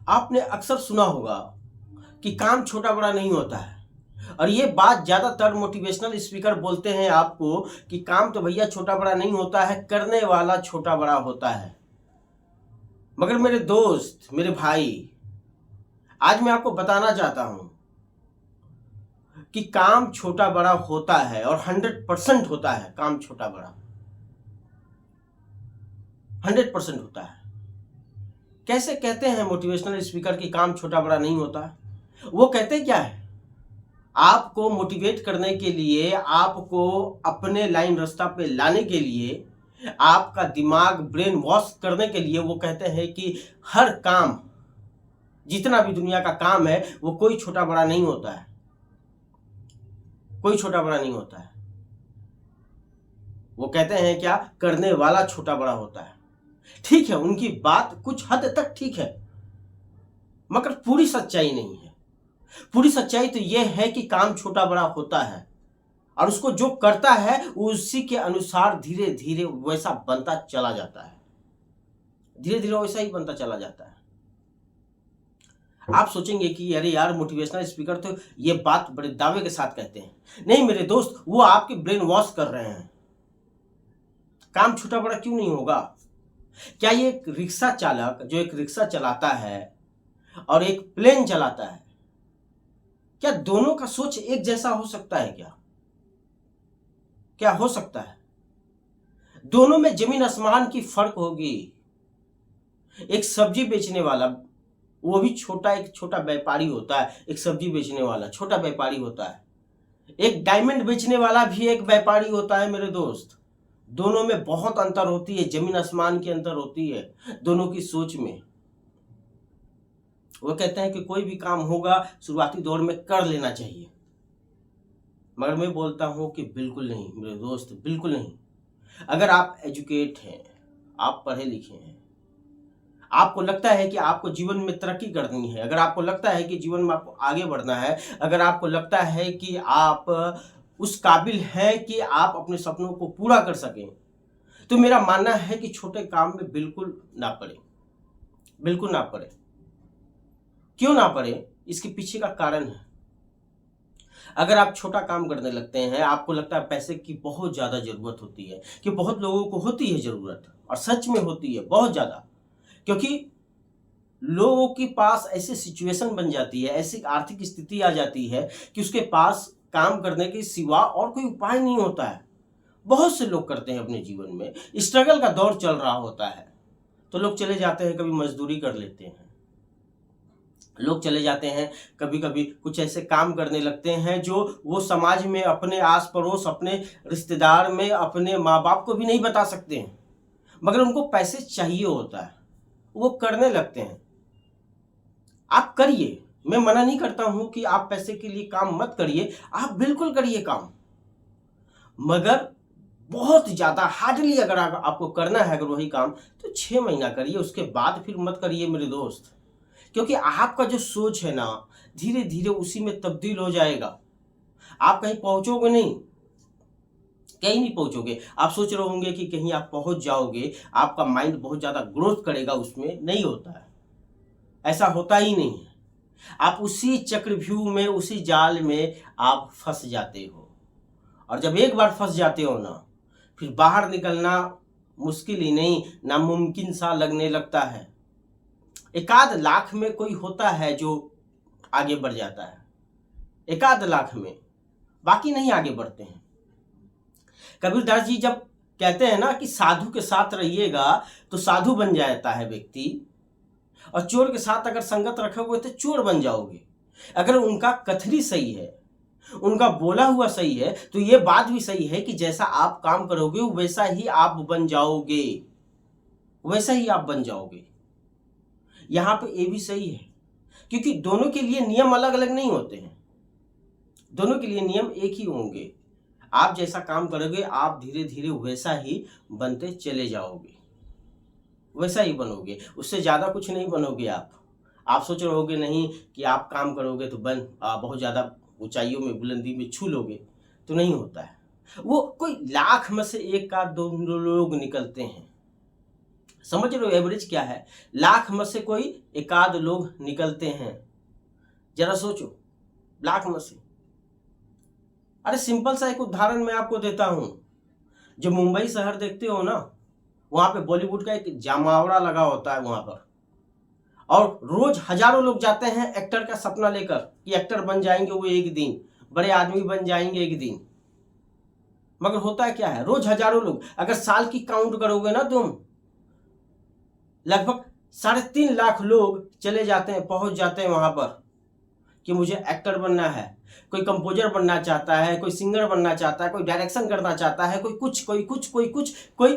आपने अक्सर सुना होगा कि काम छोटा बड़ा नहीं होता है। और ये बात ज़्यादातर मोटिवेशनल स्पीकर बोलते हैं आपको कि काम तो भैया छोटा बड़ा नहीं होता है, करने वाला छोटा बड़ा होता है। मगर मेरे दोस्त, मेरे भाई, आज मैं आपको बताना चाहता हूं कि काम छोटा बड़ा होता है और 100% होता है। काम छोटा बड़ा 100% होता है। कैसे कहते हैं मोटिवेशनल स्पीकर कि काम छोटा बड़ा नहीं होता है? वो कहते क्या है, आपको मोटिवेट करने के लिए, आपको अपने लाइन रास्ता पे लाने के लिए, आपका दिमाग ब्रेन वॉश करने के लिए वो कहते हैं कि हर काम, जितना भी दुनिया का काम है, वो कोई छोटा बड़ा नहीं होता है। कोई छोटा बड़ा नहीं होता है। वो कहते हैं क्या, करने वाला छोटा बड़ा होता है। ठीक है, उनकी बात कुछ हद तक ठीक है, मगर पूरी सच्चाई नहीं है। पूरी सच्चाई तो यह है कि काम छोटा बड़ा होता है और उसको जो करता है उसी के अनुसार धीरे धीरे वैसा बनता चला जाता है। धीरे धीरे वैसा ही बनता चला जाता है। आप सोचेंगे कि अरे यार, मोटिवेशनल स्पीकर तो ये बात बड़े दावे के साथ कहते हैं। नहीं मेरे दोस्त, वो आपके ब्रेन वॉश कर रहे हैं। काम छोटा बड़ा क्यों नहीं होगा? क्या ये एक रिक्शा चालक जो एक रिक्शा चलाता है और एक प्लेन चलाता है, क्या दोनों का सोच एक जैसा हो सकता है? क्या हो सकता है? दोनों में जमीन आसमान की फर्क होगी। एक सब्जी बेचने वाला, वो भी एक छोटा व्यापारी होता है। एक सब्जी बेचने वाला छोटा व्यापारी होता है। एक डायमंड बेचने वाला भी एक व्यापारी होता है मेरे दोस्त। दोनों में बहुत अंतर होती है, जमीन आसमान की अंतर होती है दोनों की सोच में। वो कहते हैं कि कोई भी काम होगा शुरुआती दौर में कर लेना चाहिए, मगर मैं बोलता हूं कि बिल्कुल नहीं मेरे दोस्त, बिल्कुल नहीं। अगर आप एजुकेट हैं, आप पढ़े लिखे हैं, आपको लगता है कि आपको जीवन में तरक्की करनी है, अगर आपको लगता है कि जीवन में आपको आगे बढ़ना है, अगर आपको लगता है कि आप उस काबिल हैं कि आप अपने सपनों को पूरा कर सकें, तो मेरा मानना है कि छोटे काम में बिल्कुल ना पड़े। बिल्कुल ना पड़े। क्यों ना पड़े? इसके पीछे का कारण है। अगर आप छोटा काम करने लगते हैं, आपको लगता है पैसे की बहुत ज़्यादा ज़रूरत होती है, कि बहुत लोगों को होती है ज़रूरत, और सच में होती है बहुत ज़्यादा। क्योंकि लोगों के पास ऐसी सिचुएशन बन जाती है, ऐसी आर्थिक स्थिति आ जाती है कि उसके पास काम करने के सिवा और कोई उपाय नहीं होता है। बहुत से लोग करते हैं अपने जीवन में, स्ट्रगल का दौर चल रहा होता है तो लोग चले जाते हैं, कभी मजदूरी कर लेते हैं, लोग चले जाते हैं, कभी कभी कुछ ऐसे काम करने लगते हैं जो वो समाज में, अपने आस पड़ोस, अपने रिश्तेदार में, अपने माँ बाप को भी नहीं बता सकते हैं, मगर उनको पैसे चाहिए होता है, वो करने लगते हैं। आप करिए, मैं मना नहीं करता हूं कि आप पैसे के लिए काम मत करिए, आप बिल्कुल करिए काम, मगर बहुत ज्यादा हार्डली अगर आपको करना है अगर वही काम, तो 6 महीना करिए, उसके बाद फिर मत करिए मेरे दोस्त। क्योंकि आपका जो सोच है ना, धीरे धीरे उसी में तब्दील हो जाएगा। आप कहीं पहुंचोगे नहीं, कहीं नहीं पहुंचोगे। आप सोच रहे होंगे कि कहीं आप पहुंच जाओगे, आपका माइंड बहुत ज्यादा ग्रोथ करेगा, उसमें नहीं होता है। ऐसा होता ही नहीं है। आप उसी चक्रव्यूह में, उसी जाल में आप फंस जाते हो, और जब एक बार फंस जाते हो ना, फिर बाहर निकलना मुश्किल ही नहीं, नामुमकिन सा लगने लगता है। एकाध लाख में कोई होता है जो आगे बढ़ जाता है, एकाध लाख में, बाकी नहीं आगे बढ़ते हैं। कबीरदास जी जब कहते हैं ना कि साधु के साथ रहिएगा तो साधु बन जाता है व्यक्ति, और चोर के साथ अगर संगत रखोगे तो चोर बन जाओगे। अगर उनका कथनी सही है, उनका बोला हुआ सही है, तो ये बात भी सही है कि जैसा आप काम करोगे वैसा ही आप बन जाओगे, वैसा ही आप बन जाओगे। यहां पे ये भी सही है, क्योंकि दोनों के लिए नियम अलग अलग नहीं होते हैं, दोनों के लिए नियम एक ही होंगे। आप जैसा काम करोगे आप धीरे धीरे वैसा ही बनते चले जाओगे, वैसा ही बनोगे, उससे ज़्यादा कुछ नहीं बनोगे आप सोच रहोगे नहीं कि आप काम करोगे तो बहुत ज़्यादा ऊंचाइयों में, बुलंदी में छू लोगे, तो नहीं होता है। वो कोई लाख में से एक का दो लोग निकलते हैं, समझ रहे हो एवरेज क्या है? लाख में से कोई एकाध लोग निकलते हैं। जरा सोचो, लाख में से। अरे सिंपल सा एक उदाहरण मैं आपको देता हूं। जो मुंबई शहर देखते हो ना, वहां पे बॉलीवुड का एक जमावड़ा लगा होता है वहां पर, और रोज हजारों लोग जाते हैं एक्टर का सपना लेकर कि एक्टर बन जाएंगे वो एक दिन, बड़े आदमी बन जाएंगे एक दिन। मगर होता है क्या है, रोज हजारों लोग, अगर साल की काउंट करोगे ना तुम, लगभग 3.5 लाख लोग चले जाते हैं, पहुंच जाते हैं वहां पर कि मुझे एक्टर बनना है। कोई कंपोजर बनना चाहता है, कोई सिंगर बनना चाहता है, कोई डायरेक्शन करना चाहता है, कोई कुछ कोई कुछ कोई कुछ कोई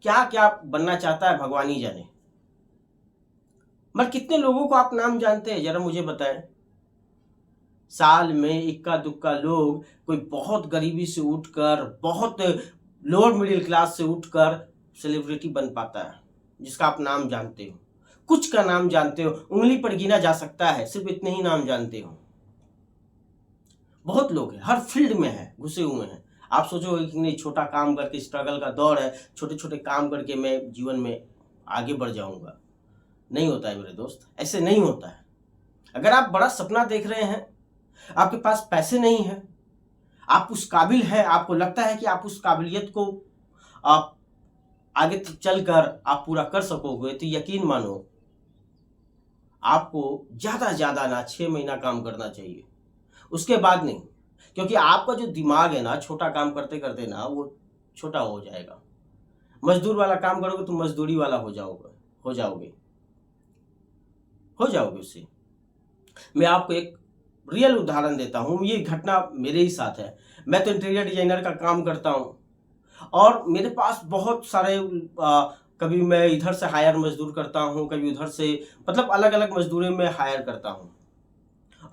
क्या क्या बनना चाहता है, भगवान ही जाने। मगर कितने लोगों को आप नाम जानते हैं, जरा मुझे बताएं। साल में इक्का दुक्का लोग, कोई बहुत गरीबी से उठकर, बहुत लोअर मिडिल क्लास से उठकर सेलिब्रिटी बन पाता है, जिसका आप नाम जानते हो, कुछ का नाम जानते हो, उंगली पर गिना जा सकता है, सिर्फ इतने ही नाम जानते हो। बहुत लोग हैं, हर फील्ड में है, घुसे हुए हैं। आप सोचो कि नहीं, छोटा काम करके, स्ट्रगल का दौर है, छोटे छोटे काम करके मैं जीवन में आगे बढ़ जाऊंगा। नहीं होता है मेरे दोस्त, ऐसे नहीं होता है। अगर आप बड़ा सपना देख रहे हैं, आपके पास पैसे नहीं है, आप उस काबिल हैं, आपको लगता है कि आप उस काबिलियत को आप आगे चलकर आप पूरा कर सकोगे, तो यकीन मानो आपको ज्यादा ना 6 महीना काम करना चाहिए, उसके बाद नहीं। क्योंकि आपका जो दिमाग है ना, छोटा काम करते करते ना वो छोटा हो जाएगा। मजदूर वाला काम करोगे तो मजदूरी वाला हो जाओगे उससे। मैं आपको एक रियल उदाहरण देता हूँ, ये घटना मेरे ही साथ है। मैं तो इंटीरियर डिजाइनर का काम करता हूँ, और मेरे पास बहुत सारे कभी मैं इधर से हायर मजदूर करता हूँ, कभी उधर से, मतलब अलग अलग मजदूरी में हायर करता हूँ।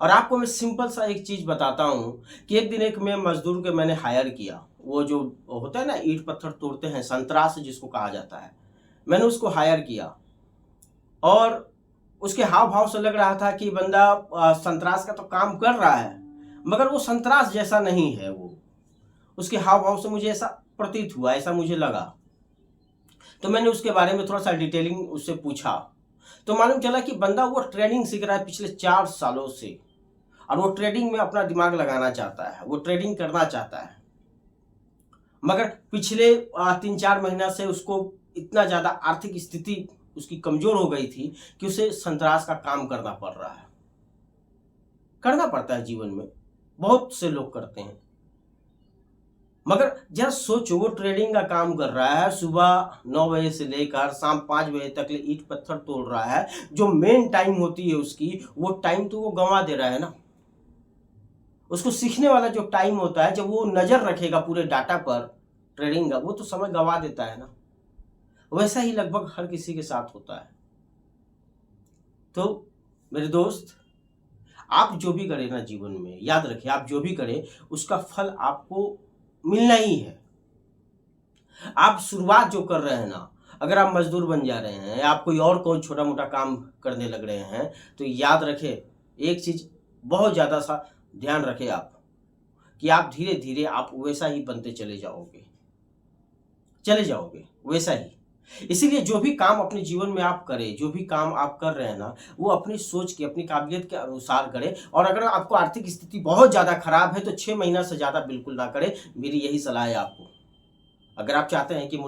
और आपको मैं सिंपल सा एक चीज़ बताता हूँ कि एक दिन एक मैं मजदूर के मैंने हायर किया, वो जो होता है ना ईंट पत्थर तोड़ते हैं, संतरास जिसको कहा जाता है, मैंने उसको हायर किया। और उसके हाव भाव से लग रहा था कि बंदा संतरास का तो काम कर रहा है, मगर वो संतरास जैसा नहीं है। वो उसके हाव भाव से मुझे ऐसा प्रतीत हुआ, ऐसा मुझे लगा। तो मैंने उसके बारे में थोड़ा सा डिटेलिंग उससे पूछा, तो मालूम चला कि बंदा वो ट्रेडिंग सीख रहा है पिछले 4 सालों से, और वो ट्रेडिंग में अपना दिमाग लगाना चाहता है, वो ट्रेडिंग करना चाहता है। मगर पिछले 3-4 महीना से उसको इतना ज़्यादा आर्थिक स्थिति उसकी कमजोर हो गई थी कि उसे संतरास का काम करना पड़ रहा है। करना पड़ता है जीवन में, बहुत से लोग करते हैं। मगर जरा सोचो, वो ट्रेडिंग का काम कर रहा है, सुबह 9 बजे से लेकर शाम 5 बजे तक ईंट पत्थर तोड़ रहा है। जो मेन टाइम होती है उसकी, वो टाइम तो वो गंवा दे रहा है ना। उसको सीखने वाला जो टाइम होता है, जब वो नजर रखेगा पूरे डाटा पर ट्रेडिंग का, वो तो समय गंवा देता है ना। वैसा ही लगभग हर किसी के साथ होता है। तो मेरे दोस्त, आप जो भी करें ना जीवन में, याद रखिए, आप जो भी करें उसका फल आपको मिलना ही है। आप शुरुआत जो कर रहे हैं ना, अगर आप मजदूर बन जा रहे हैं, आप कोई छोटा मोटा काम करने लग रहे हैं, तो याद रखें एक चीज, बहुत ज्यादा सा ध्यान रखें आप, कि आप धीरे धीरे आप वैसा ही बनते चले जाओगे वैसा ही। इसीलिए जो भी काम अपने जीवन में आप करें, जो भी काम आप कर रहे हैं ना, वो अपनी सोच के, अपनी काबिलियत के अनुसार करें। और अगर आपको आर्थिक स्थिति बहुत ज़्यादा खराब है तो 6 महीना से ज़्यादा बिल्कुल ना करें, मेरी यही सलाह है आपको। अगर आप चाहते हैं कि जो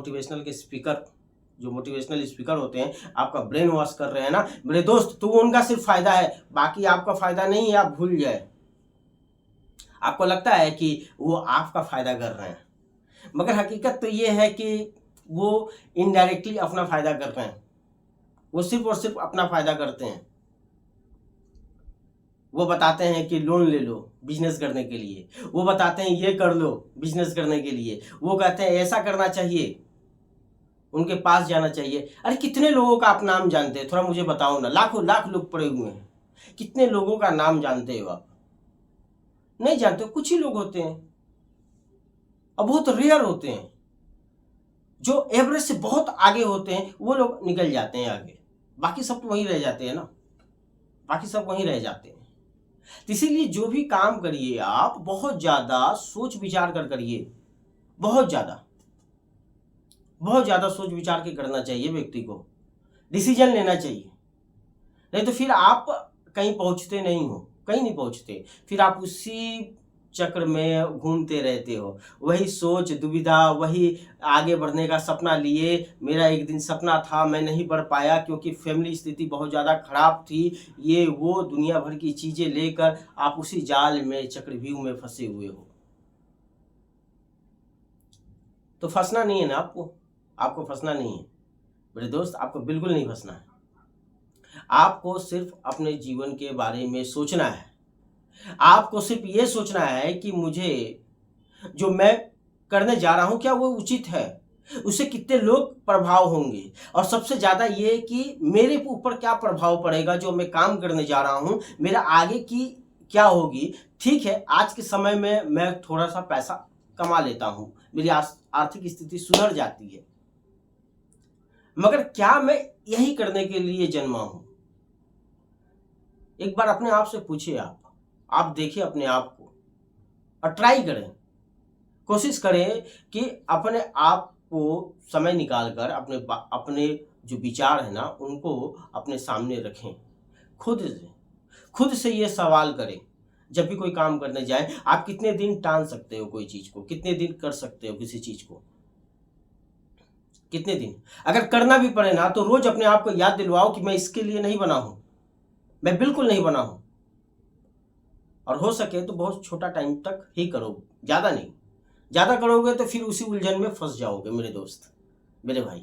मोटिवेशनल स्पीकर होते हैं आपका ब्रेन वॉश कर रहे हैं ना मेरे दोस्त, तो वो उनका सिर्फ फायदा है, बाकी आपका फायदा नहीं है। आप भूल जाए, आपको लगता है कि वो आपका फायदा कर रहे हैं, मगर हकीकत तो ये है कि वो इनडायरेक्टली अपना फायदा कर रहे हैं। वो सिर्फ और सिर्फ अपना फायदा करते हैं। वो बताते हैं कि लोन ले लो बिजनेस करने के लिए, वो बताते हैं ये कर लो बिजनेस करने के लिए, वो कहते हैं ऐसा करना चाहिए, उनके पास जाना चाहिए। अरे कितने लोगों का आप नाम जानते हैं, थोड़ा मुझे बताओ ना। लाखों लाख लोग पड़े हुए हैं, कितने लोगों का नाम जानते हो आप? नहीं जानते हो, कुछ ही लोग होते हैं, और बहुत रेयर होते हैं। जो एवरेज से बहुत आगे होते हैं वो लोग निकल जाते हैं आगे, बाकी सब तो वहीं रह जाते हैं ना, बाकी सब वहीं रह जाते हैं। तो इसीलिए जो भी काम करिए आप बहुत ज्यादा सोच विचार कर करिए, बहुत ज्यादा सोच विचार के करना चाहिए व्यक्ति को। डिसीजन लेना चाहिए। नहीं तो फिर आप कहीं पहुंचते नहीं हो, कहीं नहीं पहुंचते। फिर आप उसी चक्र में घूमते रहते हो, वही सोच दुविधा, वही आगे बढ़ने का सपना लिए। मेरा एक दिन सपना था, मैं नहीं बढ़ पाया क्योंकि फैमिली स्थिति बहुत ज़्यादा खराब थी, ये वो दुनिया भर की चीज़ें लेकर आप उसी जाल में, चक्रव्यूह में फंसे हुए हो। तो फंसना नहीं है ना आपको, आपको फंसना नहीं है मेरे दोस्त, आपको बिल्कुल नहीं फंसना है। आपको सिर्फ अपने जीवन के बारे में सोचना है। आपको सिर्फ ये सोचना है कि मुझे जो मैं करने जा रहा हूं क्या वो उचित है, उससे कितने लोग प्रभाव होंगे, और सबसे ज्यादा ये कि मेरे ऊपर क्या प्रभाव पड़ेगा जो मैं काम करने जा रहा हूं, मेरा आगे की क्या होगी। ठीक है, आज के समय में मैं थोड़ा सा पैसा कमा लेता हूं, मेरी आर्थिक स्थिति सुधर जाती है, मगर क्या मैं यही करने के लिए जन्मा हूं? एक बार अपने आप से पूछिए। आप देखिए अपने आप को और ट्राई करें, कोशिश करें कि अपने आप को समय निकाल कर अपने जो विचार है ना उनको अपने सामने रखें। खुद से ये सवाल करें, जब भी कोई काम करने जाए, आप कितने दिन टाल सकते हो कोई चीज को, कितने दिन कर सकते हो किसी चीज को, कितने दिन। अगर करना भी पड़े ना तो रोज अपने आप को याद दिलवाओ कि मैं इसके लिए नहीं बना हूं, मैं बिल्कुल नहीं बना हूं। और हो सके तो बहुत छोटा टाइम तक ही करो, ज़्यादा नहीं। ज़्यादा करोगे तो फिर उसी उलझन में फंस जाओगे मेरे दोस्त, मेरे भाई।